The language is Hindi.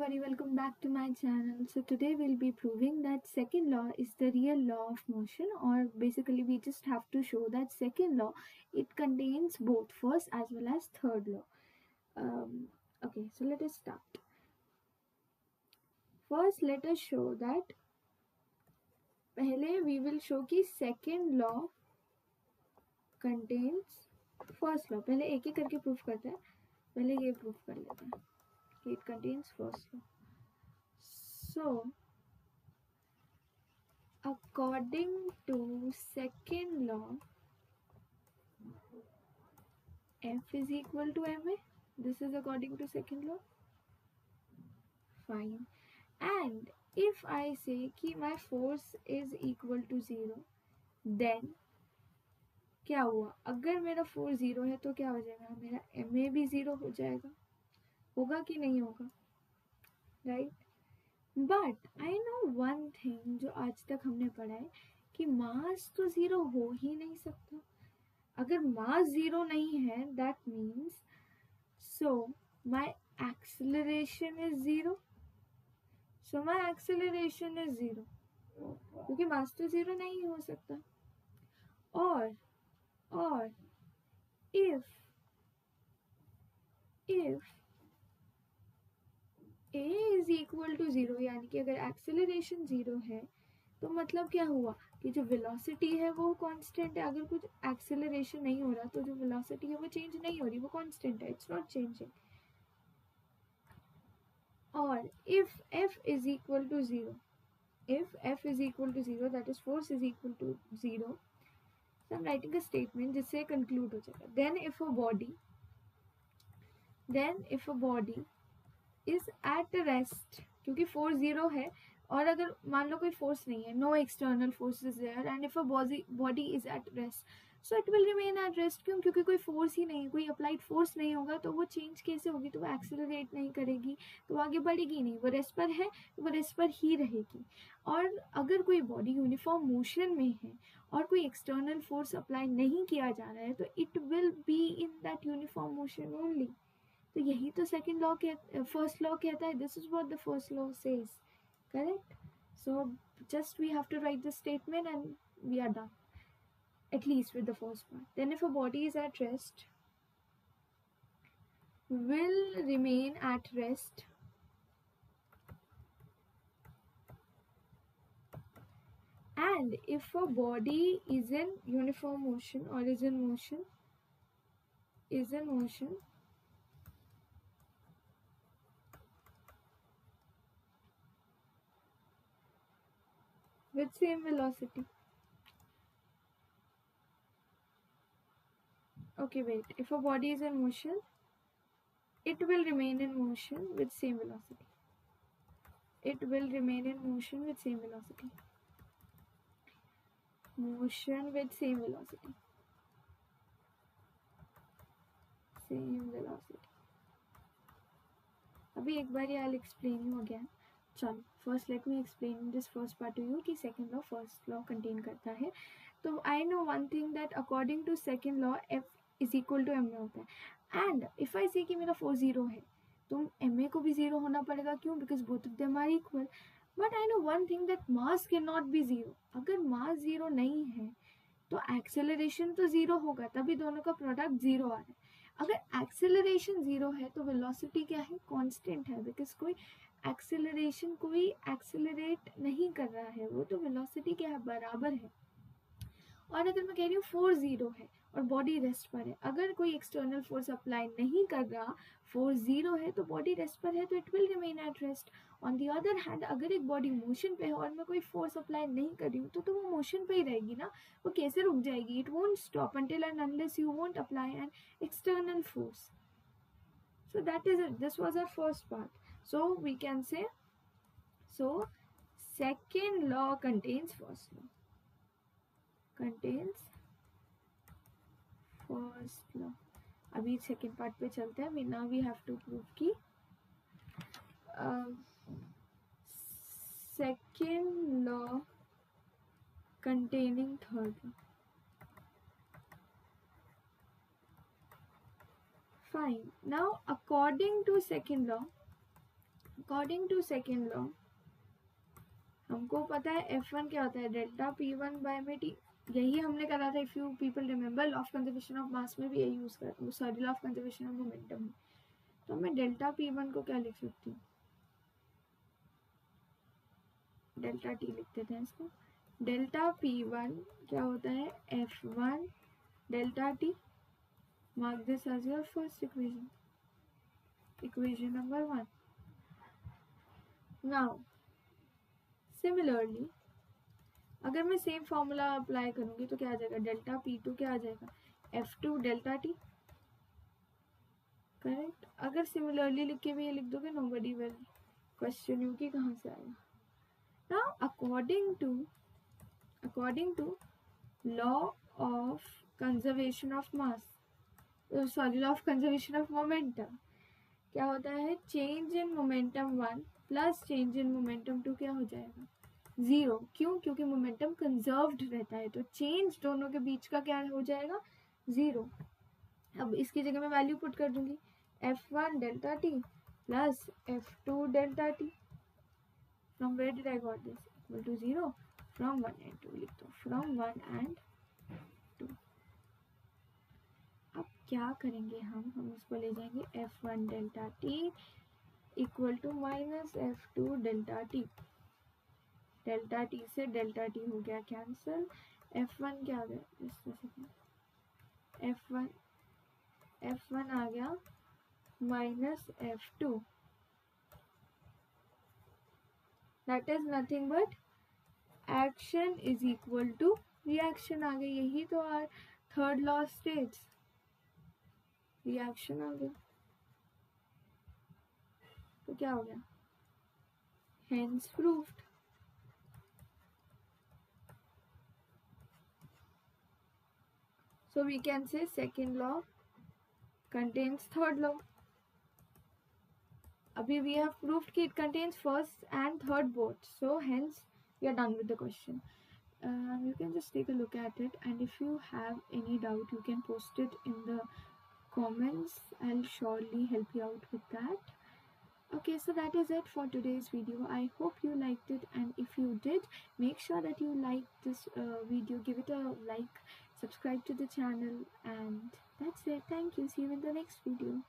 everybody, welcome back to my channel. So today we'll be proving that second law is the real law of motion, or basically we just have to show that second law, it contains both first as well as third law. Okay, so let us start. First let us show that पहले we will show कि second law contains first law. पहले एक एक करके प्रूफ करते हैं. पहले ये प्रूफ कर लेते हैं कि it contains first law. So according to second law, F is equal to ma. This is according to second law. Fine. And if I say कि my force is equal to 0, then क्या हुआ? अगर मेरा फोर्स 0 है तो क्या हो जाएगा? मेरा ma भी 0 हो जाएगा. होगा कि नहीं होगा? Right? But I know one thing जो आज तक हमने पढ़ा है कि मास तो 0 हो ही नहीं सकता. अगर मास 0 नहीं है, that means so my acceleration is 0. So my acceleration is 0 क्योंकि मास तो 0 नहीं हो सकता. और if a is equal to 0, यानी कि अगर एक्सेलरेशन 0 है तो मतलब क्या हुआ कि जो वेलोसिटी है वो कांस्टेंट है. अगर कुछ एक्सेलरेशन नहीं हो रहा तो जो वेलोसिटी है वो चेंज नहीं हो रही, वो कांस्टेंट है, इट्स नॉट चेंजिंग. और if f is equal to 0, that is force is equal to 0, so I'm writing a statement जिससे conclude हो जाएगा. Then if a body is at rest, क्योंकि force 0 है और अगर मान लो कोई force नहीं है, no external force is there, and if a body is at rest, so it will remain at rest. क्यों? क्योंकि कोई force ही नहीं है, कोई applied force नहीं होगा तो वो change कैसे होगी? तो वो accelerate नहीं करेगी, तो आगे बढ़ेगी नहीं. वो रेस्ट पर है तो वो रेस्ट पर ही रहेगी. और अगर कोई बॉडी यूनिफॉर्म मोशन में है और कोई एक्सटर्नल फोर्स अप्लाई नहीं किया जा रहा है तो it will be in that uniform motion only. तो यही तो सेकंड लॉ फर्स्ट लॉ कहता है. This is what the first law says. Correct? So just we have to write the statement and we are done, at least with the first part. Then if a body is at rest, will remain at rest and if a body is in uniform motion or is in motion with same velocity. Okay, wait. If a body is in motion, it will remain in motion with same velocity. It will remain in motion with same velocity. Motion with same velocity. Same velocity. अभी एक बार I'll explain you again. चलो, first let me explain this first part to you कि second law first law contain करता है. तो I know one thing that according to second law F is equal to ma होता है. And if I say कि मेरा force 0 है तो ma को भी 0 होना पड़ेगा. क्यों? Because both of them are equal. But I know one thing that mass cannot be 0. अगर mass 0 नहीं है तो acceleration तो 0 होगा, तभी दोनों का product 0 आ रहा है. अगर acceleration 0 है तो velocity क्या है? Constant है, because कोई acceleration कोई accelerate नहीं कर रहा है, वो तो velocity क्या है? बराबर है. और अगर मैं कह रही हूँ फोर्स 0 है और बॉडी रेस्ट पर है, अगर कोई एक्सटर्नल फोर्स अप्लाई नहीं कर रहा, फोर्स 0 है तो बॉडी रेस्ट पर है तो it will remain at rest. On the other hand अगर एक बॉडी मोशन पे है और मैं कोई फोर्स अप्लाई नहीं कर रही हूँ तो वो मोशन पे ही रहेगी ना. वो कैसे रुक जाएगी? It won't stop until and unless you won't apply an external force. So that is it. This was our first part. So we can say, so second law contains first law. Contains first law. अभी सेकेंड पार्ट पे चलते हैं. Now we have to prove कि second law containing third law. Fine. Now according to second law, according to second law हमको पता है F1 क्या होता है, डेल्टा P1 बाय में T। यही हमने करा था, if you people remember, law of conservation of मास में भी यही यूज कर, sorry law of conservation of momentum में। तो मैं डेल्टा P1 को क्या लिख सकती हूँ, डेल्टा T लिख देते हैं इसको। डेल्टा P1 क्या होता है, F1 delta T। Mark this as your first equation, equation number 1। Now similarly अगर मैं सेम फॉर्मूला अप्लाई करूंगी तो क्या आ जाएगा, डेल्टा P2 क्या आ जाएगा, F2 डेल्टा T, करेक्ट। अगर सिमिलरली लिख के भी ये लिख दोगे नोबडी विल क्वेश्चन यू कि कहाँ से आएगा। Now according to law of conservation of mass, sorry law of conservation of momentum, क्या होता है, change in momentum 1 plus change in momentum 2 क्या हो जाएगा, 0। क्यों, क्योंकि मोमेंटम कंजर्व्ड रहता है, तो चेंज दोनों के बीच का क्या हो जाएगा, 0। अब इसकी जगह मैं वैल्यू पुट कर दूंगी, F1 delta T plus F2 delta T, from where did I got this, equal to 0, from 1 and 2 लिख दो, फ्रॉम 1 एंड 2। अब क्या करेंगे हम इसको ले जाएंगे F1 delta T equal to minus F2 delta T। Delta T से डेल्टा T हो गया कैंसिल, F1 क्या आ गया, F1 आ गया minus F2, that is nothing but action is equal to reaction आ गई। यही तो our third law states, reaction आ गया, तो क्या हो गया, hence proved. So we can say second law contains third law. Abhi we have proved that it contains first and third both. So hence we are done with the question. You can just take a look at it, and if you have any doubt you can post it in the comments. I'll surely help you out with that. Okay, so that is it for today's video. I hope you liked it, and if you did, make sure that you like this video, give it a like, subscribe to the channel, and that's it. Thank you. See you in the next video.